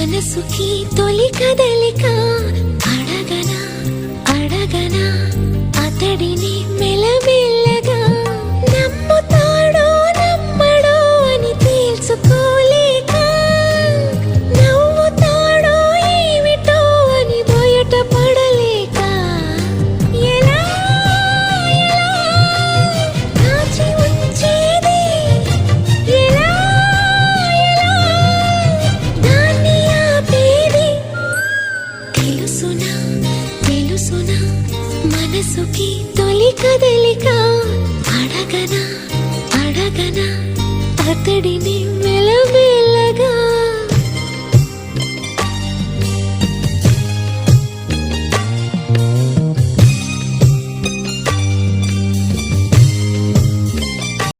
మనసుకి తొలి కదలిక అడగనా అడగనా అతడిని మెల్లమెల్లగా నమ్ముతాడో నమ్మడో అని తేల్చుకోలేక నవ్వుతాడో ఏమిటో అని బయట పడలేక ఎలా ఎలా దాచి ఉంచేది ఎలా ఎలా దాన్ని ఆపేది తెలుసునా తెలుసునా మనసుకి తొలి కదలిక అడగనా అడగనా అతడిని మెల్లమెల్లగా